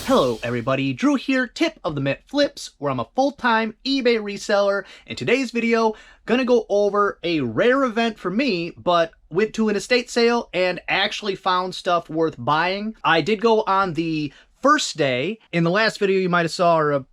Hello everybody, Drew here, Tip of the Mitt Flips, where I'm a full-time eBay reseller. In today's video, gonna go over a rare event for me, but went to an estate sale and actually found stuff worth buying. I did go on the first day. In the last video you might have saw, or a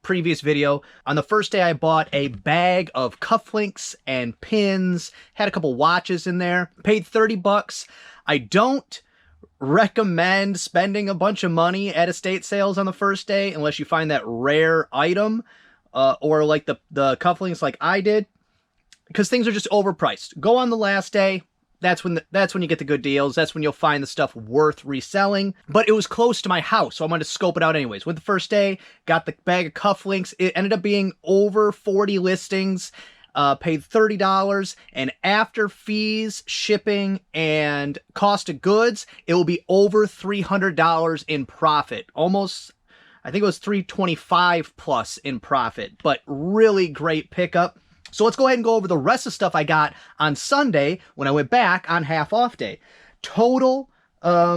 previous video, on the first day I bought a bag of cufflinks and pins, had a couple watches in there, paid 30 bucks. I don't recommend spending a bunch of money at estate sales on the first day unless you find that rare item, or like the cufflinks like I did, because things are just overpriced. Go on the last day. That's when you get the good deals. That's when you'll find the stuff worth reselling. But it was close to my house, so I wanted to scope it out anyways. Went the first day, got the bag of cufflinks. It ended up being over 40 listings. Paid $30, and after fees, shipping, and cost of goods, it will be over $300 in profit. Almost, I think it was $325 plus in profit, but really great pickup. So let's go ahead and go over the rest of the stuff I got on Sunday when I went back on half off day. Total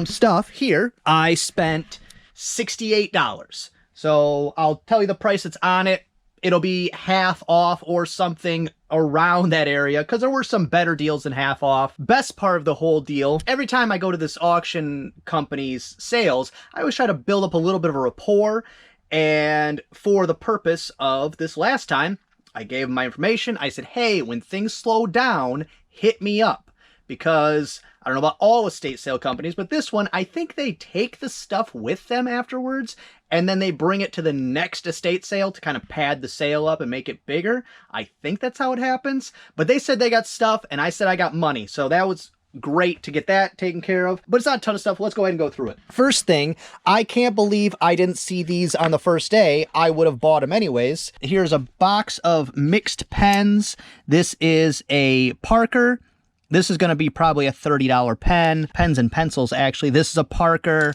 stuff here, I spent $68. So I'll tell you the price that's on it. It'll be half off or something around that area, because there were some better deals than half off. Best part of the whole deal, every time I go to this auction company's sales, I always try to build up a little bit of a rapport, and for the purpose of this last time, I gave them my information. I said, hey, when things slow down, hit me up, because I don't know about all estate sale companies, but this one, I think they take the stuff with them afterwards, and then they bring it to the next estate sale to kind of pad the sale up and make it bigger. I think that's how it happens. But they said they got stuff, and I said I got money. So that was great to get that taken care of. But it's not a ton of stuff. Let's go ahead and go through it. First thing, I can't believe I didn't see these on the first day. I would have bought them anyways. Here's a box of mixed pens. This is a Parker. This is going to be probably a $30 pen. Pens and pencils, actually. This is a Parker.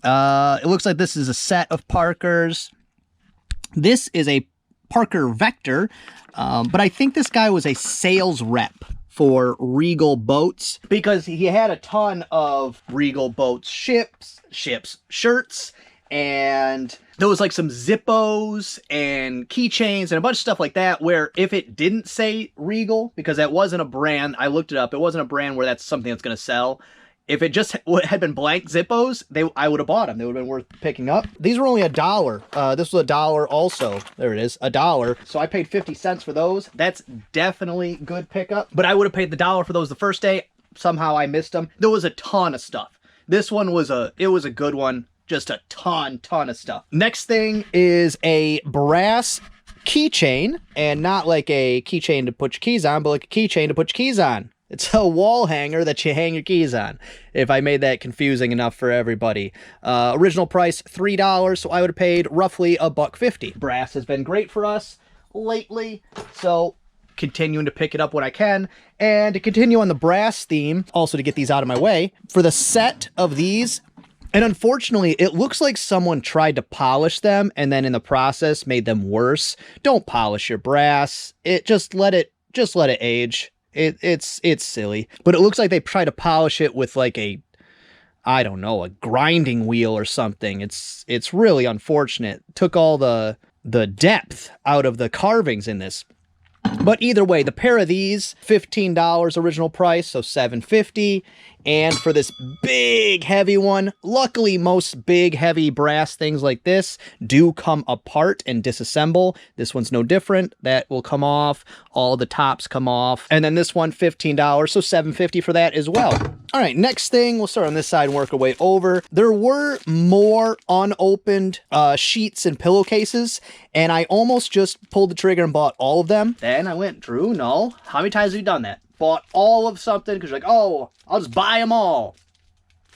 It looks like this is a set of Parkers. This is a Parker Vector, but I think this guy was a sales rep for Regal Boats, because he had a ton of Regal Boats shirts, and there was like some Zippos and keychains and a bunch of stuff like that, where if it didn't say Regal, because that wasn't a brand, I looked it up, it wasn't a brand where that's something that's going to sell. If it just had been blank Zippos, I would have bought them. They would have been worth picking up. These were only $1. This was $1 also. There it is, $1. So I paid 50 cents for those. That's definitely good pickup. But I would have paid the $1 for those the first day. Somehow I missed them. There was a ton of stuff. This one was a good one. Just a ton of stuff. Next thing is a brass keychain, and not like a keychain to put your keys on, but like a keychain to put your keys on. It's a wall hanger that you hang your keys on, if I made that confusing enough for everybody. Original price, $3, so I would have paid roughly $1.50. Brass has been great for us lately, so continuing to pick it up when I can. And to continue on the brass theme, also to get these out of my way, for the set of these, and unfortunately, it looks like someone tried to polish them and then in the process made them worse. Don't polish your brass. Just let it age. It's silly, but it looks like they tried to polish it with like I don't know, a grinding wheel or something. It's really unfortunate. Took all the depth out of the carvings in this. But either way, the pair of these, $15 original price, so $7.50. And for this big, heavy one, luckily most big, heavy brass things like this do come apart and disassemble. This one's no different. That will come off. All the tops come off. And then this one, $15, so $7.50 for that as well. All right, next thing, we'll start on this side and work our way over. There were more unopened sheets and pillowcases, and I almost just pulled the trigger and bought all of them. Then I went, Drew, no. How many times have you done that? Bought all of something because you're like, oh, I'll just buy them all.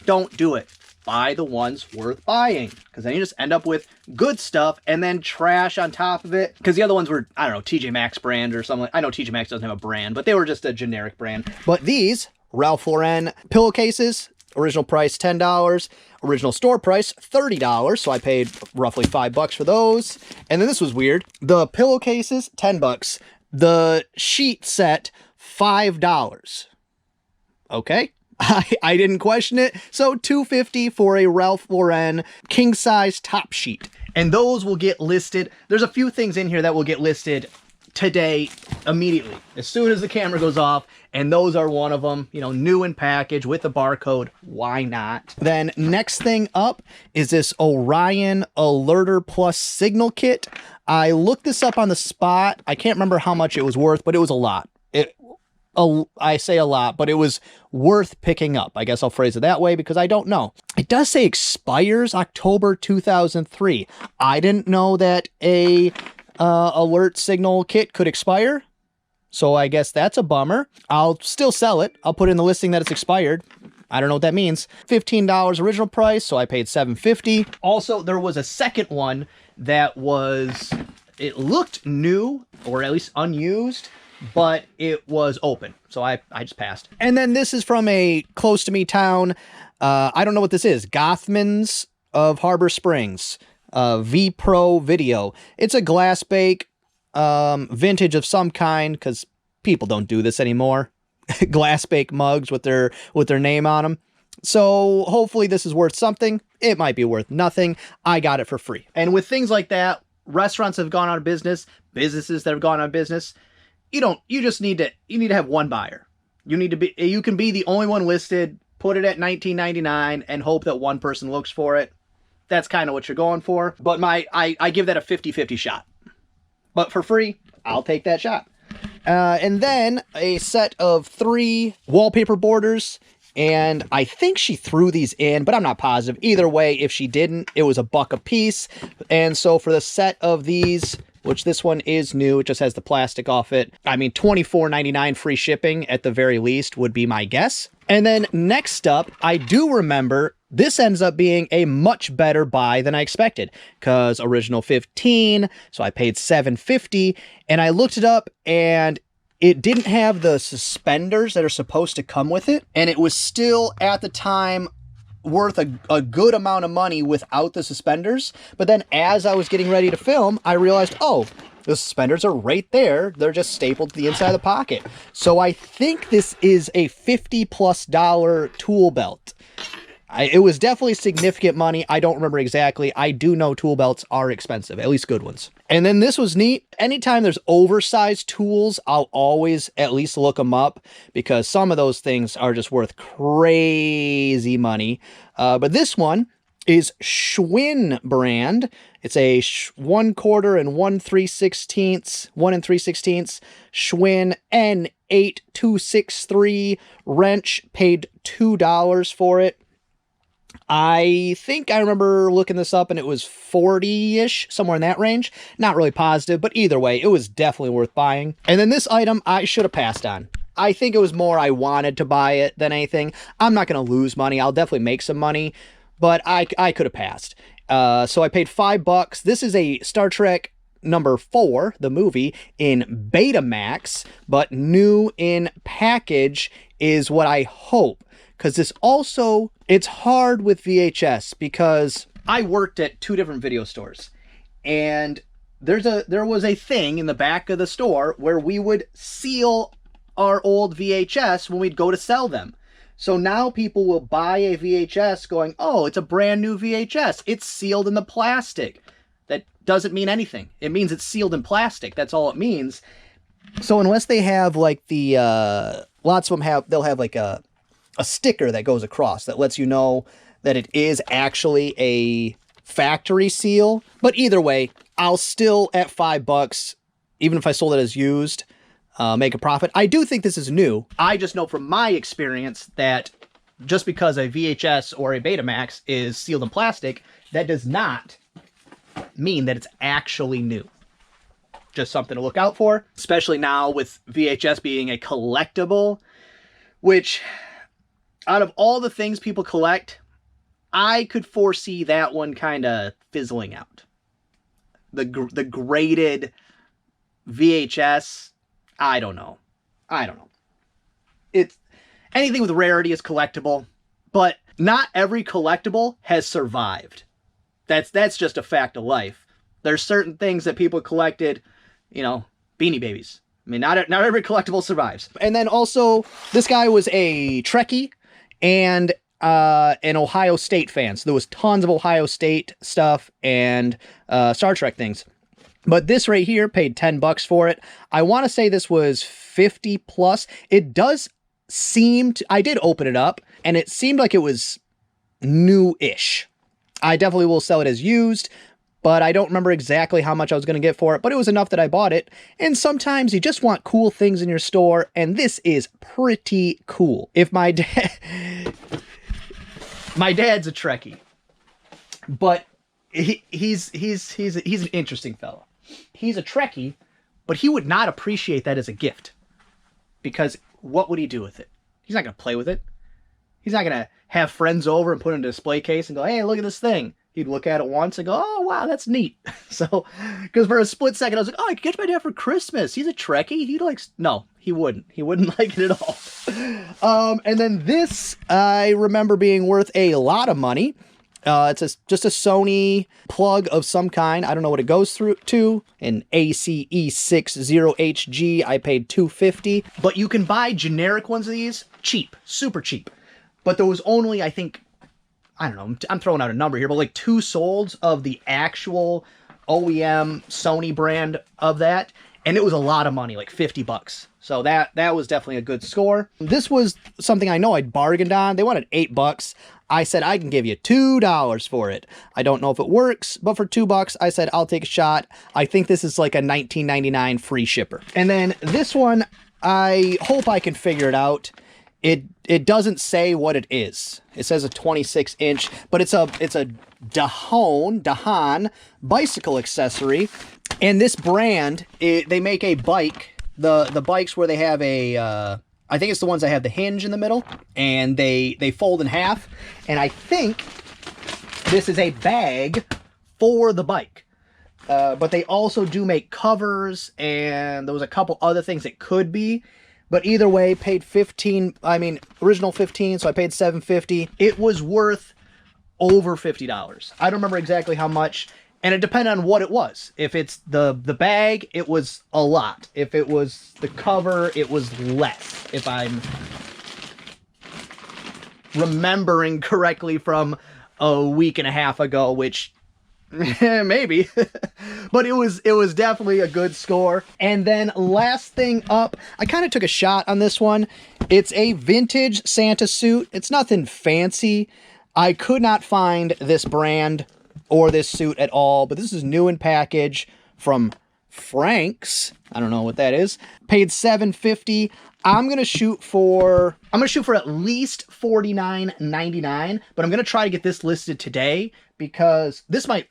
Don't do it. Buy the ones worth buying, because then you just end up with good stuff and then trash on top of it. Because the other ones were, I don't know, TJ Maxx brand or something. I know TJ Maxx doesn't have a brand, but they were just a generic brand. But these Ralph Lauren pillowcases, original price $10, original store price $30, so I paid roughly $5 for those. And then this was weird. The pillowcases, $10. The sheet set, $5. Okay, I didn't question it. So $250 for a Ralph Lauren king size top sheet. And those will get listed. There's a few things in here that will get listed today immediately as soon as the camera goes off, and those are one of them. You know, new in package with the barcode. Why not? Then next thing up is this Orion Alerter Plus signal kit. I looked this up on the spot. I can't remember how much it was worth, but it was a lot. I say a lot, but it was worth picking up. I guess I'll phrase it that way because I don't know. It does say expires October 2003. I didn't know that a alert signal kit could expire, so I guess that's a bummer. I'll still sell it. I'll put in the listing that it's expired. I don't know what that means. $15 original price, so I paid $7.50. Also, there was a second one that was, it looked new, or at least unused, but it was open, so I just passed. And then this is from a close to me town. I don't know what this is. Gothman's of Harbor Springs. V Pro Video. It's a glass bake, vintage of some kind, because people don't do this anymore. Glass bake mugs with their name on them. So hopefully this is worth something. It might be worth nothing. I got it for free. And with things like that, restaurants have gone out of business, businesses that have gone out of business. You just need to have one buyer. You can be the only one listed, put it at $19.99 and hope that one person looks for it. That's kind of what you're going for. But I give that a 50-50 shot. But for free, I'll take that shot. And then a set of 3 wallpaper borders. And I think she threw these in, but I'm not positive. Either way, if she didn't, it was $1 a piece. And so for the set of these, which this one is new, it just has the plastic off it. I mean, $24.99 free shipping at the very least would be my guess. And then next up, I do remember this ends up being a much better buy than I expected, because original $15, so I paid $7.50, and I looked it up and it didn't have the suspenders that are supposed to come with it, and it was still at the time worth a good amount of money without the suspenders. But then as I was getting ready to film, I realized, oh, the suspenders are right there. They're just stapled to the inside of the pocket. So I think this is a $50+ tool belt. It was definitely significant money. I don't remember exactly. I do know tool belts are expensive, at least good ones. And then this was neat. Anytime there's oversized tools, I'll always at least look them up, because some of those things are just worth crazy money. But this one is Schwinn brand. It's a 1/4 and 1 3/16 Schwinn N8263 wrench. Paid $2 for it. I think I remember looking this up and it was 40-ish, somewhere in that range. Not really positive, but either way, it was definitely worth buying. And then this item I should have passed on. I think it was more I wanted to buy it than anything. I'm not going to lose money. I'll definitely make some money, but I could have passed. So I paid $5. This is a Star Trek number 4, the movie, in Betamax, but new in package is what I hope. Because this also, it's hard with VHS, because I worked at 2 different video stores, and there was a thing in the back of the store where we would seal our old VHS when we'd go to sell them. So now people will buy a VHS going, oh, it's a brand new VHS. It's sealed in the plastic. That doesn't mean anything. It means it's sealed in plastic. That's all it means. So unless they have like the, lots of them they'll have like a sticker that goes across that lets you know that it is actually a factory seal. But either way, I'll still, at $5, even if I sold it as used, make a profit. I do think this is new. I just know from my experience that just because a VHS or a Betamax is sealed in plastic, that does not mean that it's actually new. Just something to look out for, especially now with VHS being a collectible, which, out of all the things people collect, I could foresee that one kind of fizzling out. The graded VHS, I don't know. It's anything with rarity is collectible, but not every collectible has survived. That's just a fact of life. There's certain things that people collected, you know, Beanie Babies. I mean, not every collectible survives. And then also, this guy was a Trekkie. and an Ohio State fan. So there was tons of Ohio State stuff and Star Trek things. But this right here, paid $10 for it. I want to say this was 50 plus. It does seem to, I did open it up and it seemed like it was new-ish. I definitely will sell it as used, but I don't remember exactly how much I was going to get for it, but it was enough that I bought it. And sometimes you just want cool things in your store, and this is pretty cool. If my dad, my dad's a Trekkie, but he's an interesting fellow. He's a Trekkie, but he would not appreciate that as a gift, because what would he do with it? He's not going to play with it. He's not going to have friends over and put it in a display case and go, hey, look at this thing. He'd look at it once and go, oh, wow, that's neat. So, because for a split second, I was like, oh, I could get my dad for Christmas. He's a Trekkie. He likes, no, he wouldn't. He wouldn't like it at all. And then this, I remember being worth a lot of money. It's just a Sony plug of some kind. I don't know what it goes through to. An ACE60HG. I paid $250. But you can buy generic ones of these cheap, super cheap. But there was only, I think, I don't know, I'm throwing out a number here, but like 2 solds of the actual OEM Sony brand of that. And it was a lot of money, like $50. So that was definitely a good score. This was something I know I'd bargained on. They wanted $8. I said, I can give you $2 for it. I don't know if it works, but for $2, I said, I'll take a shot. I think this is like a $19.99 free shipper. And then this one, I hope I can figure it out. It doesn't say what it is. It says a 26-inch, but it's a Dahan bicycle accessory. And this brand, they make a bike. The bikes where they have a, I think it's the ones that have the hinge in the middle, and they fold in half. And I think this is a bag for the bike. But they also do make covers, and there was a couple other things it could be. But either way, paid original 15, so I paid $7.50. It was worth over $50. I don't remember exactly how much, and it depended on what it was. If it's the bag, it was a lot. If it was the cover, it was less. If I'm remembering correctly from a week and a half ago, which maybe, but it was definitely a good score. And then last thing up, I kind of took a shot on this one. It's a vintage Santa suit. It's nothing fancy. I could not find this brand or this suit at all, but this is new in package from Frank's. I don't know what that is. Paid $7.50. I'm gonna shoot for at least $49.99, but I'm gonna try to get this listed today, because this might,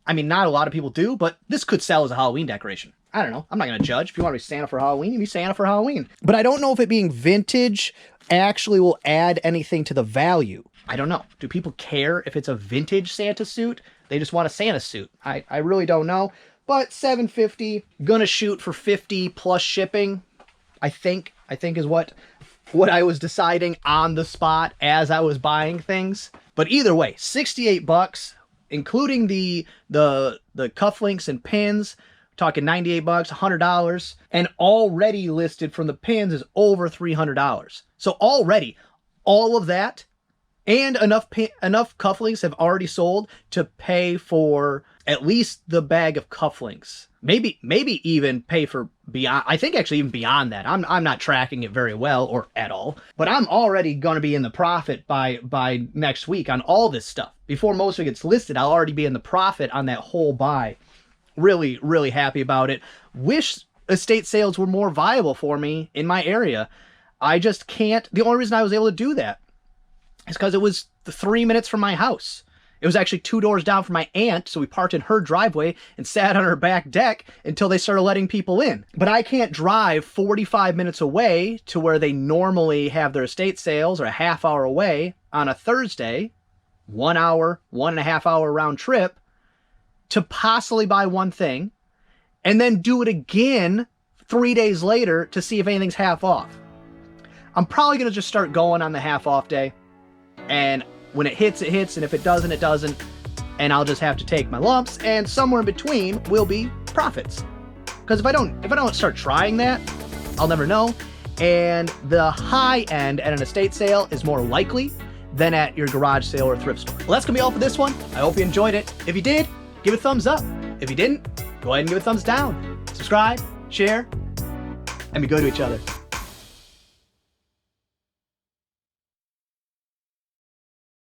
not a lot of people do, but this could sell as a Halloween decoration. I don't know. I'm not going to judge. If you want to be Santa for Halloween, you be Santa for Halloween. But I don't know if it being vintage actually will add anything to the value. I don't know. Do people care if it's a vintage Santa suit? They just want a Santa suit. I really don't know. But $7.50, gonna shoot for $50 plus shipping. I think is what I was deciding on the spot as I was buying things. But either way, $68. Including the cufflinks and pins, talking $98, $100, and already listed from the pins is over $300. So already, all of that and enough cufflinks have already sold to pay for at least the bag of cufflinks. Maybe even pay for beyond. I think actually even beyond that. I'm not tracking it very well or at all, but I'm already going to be in the profit by next week on all this stuff. Before most of it gets listed, I'll already be in the profit on that whole buy. Really, really happy about it. Wish estate sales were more viable for me in my area. I just can't. The only reason I was able to do that is because it was 3 minutes from my house. It was actually 2 doors down from my aunt, so we parked in her driveway and sat on her back deck until they started letting people in. But I can't drive 45 minutes away to where they normally have their estate sales, or a half hour away on a Thursday, 1 hour, 1.5 hour round trip, to possibly buy one thing, and then do it again 3 days later to see if anything's half off. I'm probably going to just start going on the half off day, and when it hits, it hits, and if it doesn't, it doesn't. And I'll just have to take my lumps, and somewhere in between will be profits. Because if I don't start trying that, I'll never know. and the high end at an estate sale is more likely than at your garage sale or thrift store. Well, that's gonna be all for this one. I hope you enjoyed it. If you did, give it a thumbs up. If you didn't, go ahead and give it a thumbs down. Subscribe, share, and be good to each other.